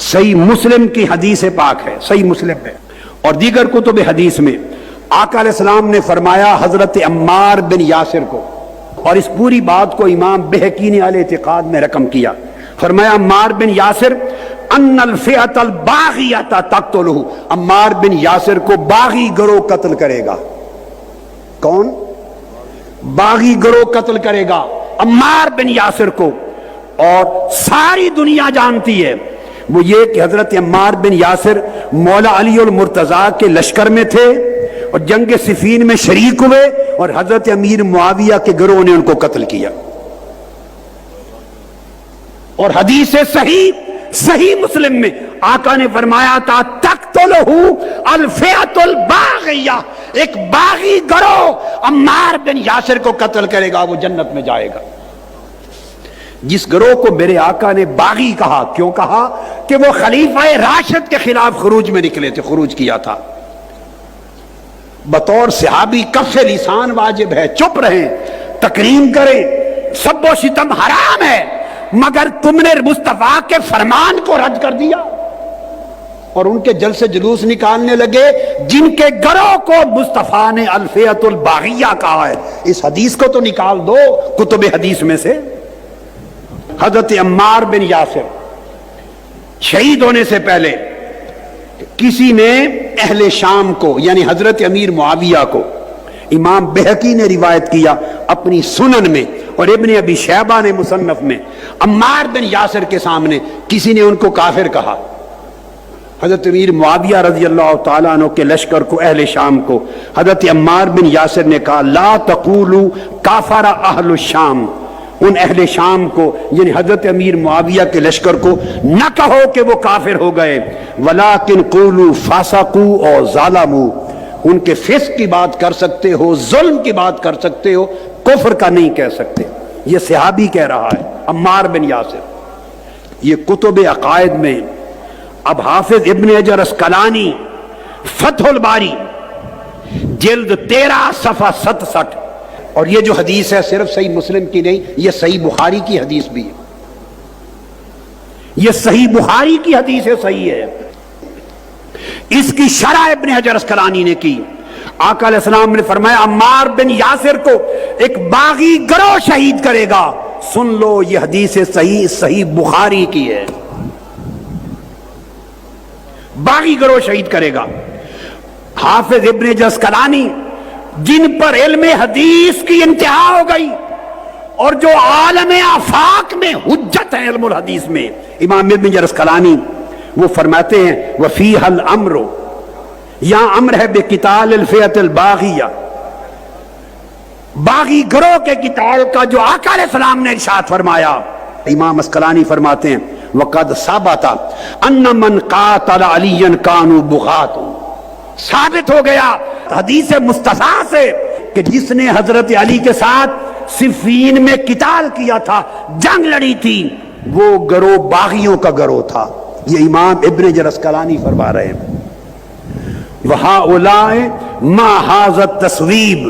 صحیح مسلم کی حدیث پاک ہے، صحیح مسلم میں اور دیگر کتب حدیث میں آقا علیہ السلام نے فرمایا حضرت عمار بن یاسر کو، اور اس پوری بات کو امام بہقی نے اہل اعتقاد میں رقم کیا، فرمایا عمار بن یاسر ان الفئۃ الباغیۃ تقتلہ، عمار بن یاسر کو باغی گروہ قتل کرے گا۔ کون؟ باغی گروہ قتل کرے گا عمار بن یاسر کو، اور ساری دنیا جانتی ہے وہ یہ کہ حضرت عمار بن یاسر مولا علی المرتضیٰ کے لشکر میں تھے اور جنگ صفین میں شریک ہوئے، اور حضرت امیر معاویہ کے گروہ نے ان کو قتل کیا۔ اور حدیث صحیح مسلم میں آقا نے فرمایا تھا تقتلہ الفئۃ الباغیہ، ایک باغی گروہ عمار بن یاسر کو قتل کرے گا، وہ جنت میں جائے گا۔ جس گروہ کو میرے آقا نے باغی کہا، کیوں کہا؟ کہ وہ خلیفہ راشد کے خلاف خروج میں نکلے تھے، خروج کیا تھا۔ بطور صحابی کف لسان واجب ہے، چپ رہیں، تکریم کریں، سب و شتم حرام ہے، مگر تم نے مصطفیٰ کے فرمان کو رد کر دیا اور ان کے جلسے جلوس نکالنے لگے جن کے گروہ کو مصطفیٰ نے الفئۃ الباغیہ کہا ہے۔ اس حدیث کو تو نکال دو کتب حدیث میں سے۔ حضرت عمار بن یاسر شہید ہونے سے پہلے کسی نے اہل شام کو، یعنی حضرت امیر معاویہ کو، امام بہقی نے روایت کیا اپنی سنن میں اور ابن ابی شیبہ نے مصنف میں، عمار بن یاسر کے سامنے کسی نے ان کو کافر کہا۔ حضرت امیر معاویہ رضی اللہ تعالیٰ عنہ کے لشکر کو، اہل شام کو، حضرت عمار بن یاسر نے کہا لا تقولوا کافر اہل الشام، ان اہل شام کو یعنی حضرت امیر معاویہ کے لشکر کو نہ کہو کہ وہ کافر ہو گئے، ولیکن قولوا فاسقوا اور ظالموا، ان کے فسق کی بات کر سکتے ہو، ظلم کی بات کر سکتے ہو، کفر کا نہیں کہہ سکتے۔ یہ صحابی کہہ رہا ہے عمار بن یاسر۔ یہ کتب عقائد میں اب حافظ ابن حجر اسقلانی فتح الباری جلد 13 صفحہ 67، اور یہ جو حدیث ہے صرف صحیح مسلم کی نہیں، یہ صحیح بخاری کی حدیث بھی ہے، یہ صحیح بخاری کی حدیث ہے، صحیح ہے۔ اس کی شرح ابن حجر اسقلانی نے کی۔ آقا علیہ السلام نے فرمایا عمار بن یاسر کو ایک باغی گروہ شہید کرے گا۔ سن لو، یہ حدیث صحیح بخاری کی ہے، باغی گروہ شہید کرے گا۔ حافظ ابن حجر اسقلانی جن پر علم حدیث کی انتہا ہو گئی اور جو عالم آفاق میں حجت ہے علم الحدیث میں، امام ابن حجر اسقلانی وہ فرماتے ہیں وفیہ الامر، یہاں امر ہے بقتال الفئۃ الباغیہ، باغی گروہ کے قتال کا جو آقا علیہ السلام نے ارشاد فرمایا۔ امام اسقلانی فرماتے ہیں وقد ثبت ان من قاتل علی کانوا بغاۃ، ثابت ہو گیا حدیث مصطفیٰ سے کہ جس نے حضرت علی کے ساتھ صفین میں قتال کیا تھا، جنگ لڑی تھی، وہ گروہ باغیوں کا گروہ تھا۔ یہ امام ابن حجر اسقلانی فرما رہے ہیں وَهَؤُلَاءِ مَا هَذَا التَّصْوِيبِ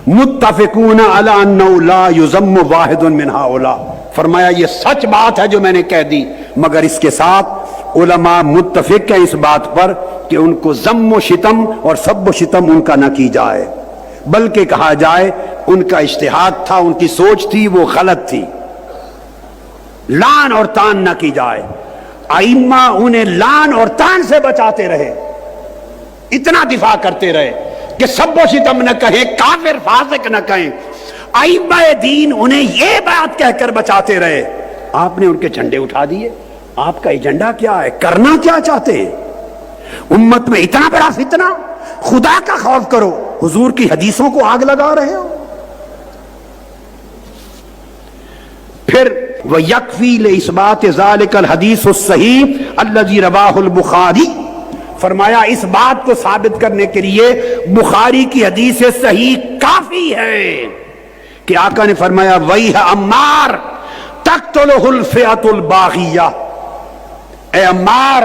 مُتَّفِقُونَ عَلَىٰ أَنَّهُ لَا يُذَمُّ وَاحِدٌ مِّنْ هَؤُلَاءِ، فرمایا یہ سچ بات ہے جو میں نے کہہ دی، مگر اس کے ساتھ علماء متفق ہیں اس بات پر کہ ان کو ذم و شتم اور سب و شتم ان کا نہ کی جائے، بلکہ کہا جائے ان کا اجتہاد تھا، ان کی سوچ تھی، وہ غلط تھی، لان اور تان نہ کی جائے۔ ائمہ انہیں لان اور تان سے بچاتے رہے، اتنا دفاع کرتے رہے کہ سب و شتم نہ کہیں، کافر فاسق نہ کہیں، ائمہ دین انہیں یہ بات کہہ کر بچاتے رہے۔ آپ نے ان کے جھنڈے اٹھا دیے۔ آپ کا ایجنڈا کیا ہے؟ کرنا کیا چاہتے ہیں؟ امت میں اتنا بڑا فتنہ، خدا کا خوف کرو، حضور کی حدیثوں کو آگ لگا رہے ہو۔ پھر وَيَكْفِي لِإِثْبَاتِ ذَلِكَ الْحَدِيثُ الصَّحِيحُ الَّذِي رَوَاهُ الْبُخَارِي، فرمایا اس بات کو ثابت کرنے کے لیے بخاری کی حدیث صحیح کافی ہے کہ آقا نے فرمایا وَيْحَ عمار تَقْتُلُهُ الْفِئَةُ الْبَاغِيَّةُ، اے عمار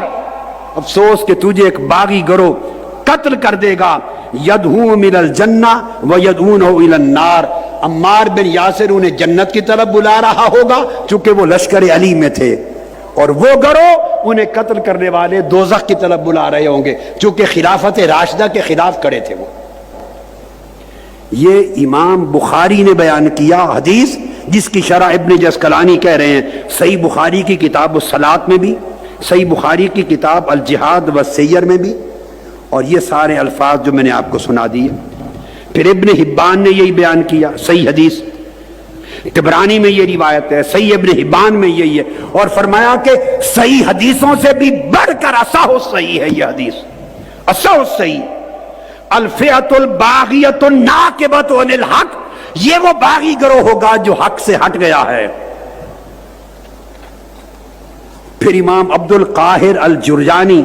افسوس کہ تجھے ایک باغی گروہ قتل کر دے گا، یدعو من الجنہ ویدعونہ الی النار، عمار بن یاسر انہیں جنت کی طرف بلا رہا ہوگا چونکہ وہ لشکر علی میں تھے، اور وہ گروہ انہیں قتل کرنے والے دوزخ کی طرف بلا رہے ہوں گے، چونکہ خلافت راشدہ کے خلاف کھڑے تھے وہ۔ یہ امام بخاری نے بیان کیا حدیث، جس کی شرح ابن جسکلانی کہہ رہے ہیں صحیح بخاری کی کتاب الصلاۃ میں بھی، صحیح بخاری کی کتاب الجہاد والسیر میں بھی، اور یہ سارے الفاظ جو میں نے آپ کو سنا دیے۔ پھر ابن حبان نے یہی بیان کیا، صحیح حدیث، طبرانی میں یہ روایت ہے، صحیح ابن حبان میں یہی ہے، اور فرمایا کہ صحیح حدیثوں سے بھی بڑھ کر اصح صحیح ہے یہ حدیث، اصح صحیح۔ الفئۃ الباغیۃ الناکبۃ عن الحق، یہ وہ باغی گروہ ہوگا جو حق سے ہٹ گیا ہے۔ پھر امام عبد القاہر الجرجانی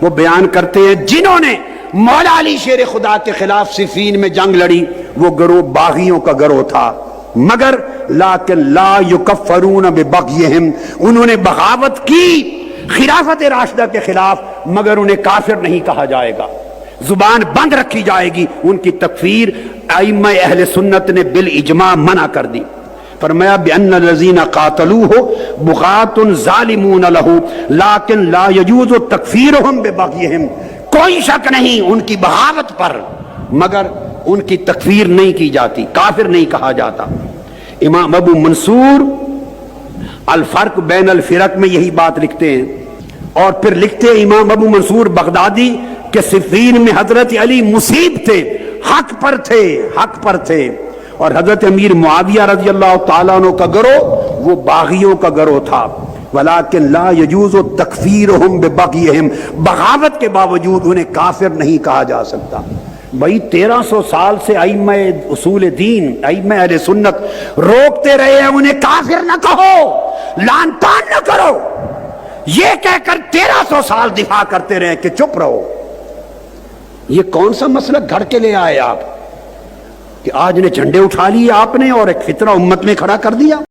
وہ بیان کرتے ہیں جنہوں نے مولا علی شیر خدا کے خلاف صفین میں جنگ لڑی، وہ گروہ باغیوں کا گروہ تھا، مگر لیکن لا یکفرون ببغیہم، انہوں نے بغاوت کی خلافت راشدہ کے خلاف، مگر انہیں کافر نہیں کہا جائے گا، زبان بند رکھی جائے گی، ان کی تکفیر ائمہ اہل سنت نے بالاجماع منع کر دی۔ فرمایا بأن الذین قاتلوہ بغاة ظالمون لہ لیکن لا یجوز تکفیرہم ببغیہم، کوئی شک نہیں ان کی بغاوت پر، مگر ان کی تکفیر نہیں کی جاتی، کافر نہیں کہا جاتا۔ امام ابو منصور الفرق بین الفرق میں یہی بات لکھتے ہیں، اور پھر لکھتے ہیں امام ابو منصور بغدادی کہ صفین میں حضرت علی مصیب تھے، حق پر تھے، حق پر تھے، اور حضرت امیر معاویہ رضی اللہ تعالیٰ عنہ کا گروہ وہ باغیوں کا گروہ تھا۔ ولیکن لا یجوز تکفیرہم ببغیہم، بغاوت کے باوجود انہیں کافر نہیں کہا جا سکتا۔ بھائی 1300 سال سے ائمہ اصول دین، ائمہ اہل سنت روکتے رہے ہیں انہیں کافر نہ کہو، لعن طعن نہ کرو، یہ کہہ کر 1300 سال دفاع کرتے رہے کہ چپ رہو۔ یہ کون سا مسئلہ گھڑ کے لے آئے آپ کہ آج نے جھنڈے اٹھا لیے آپ نے اور ایک فتنہ امت میں کھڑا کر دیا۔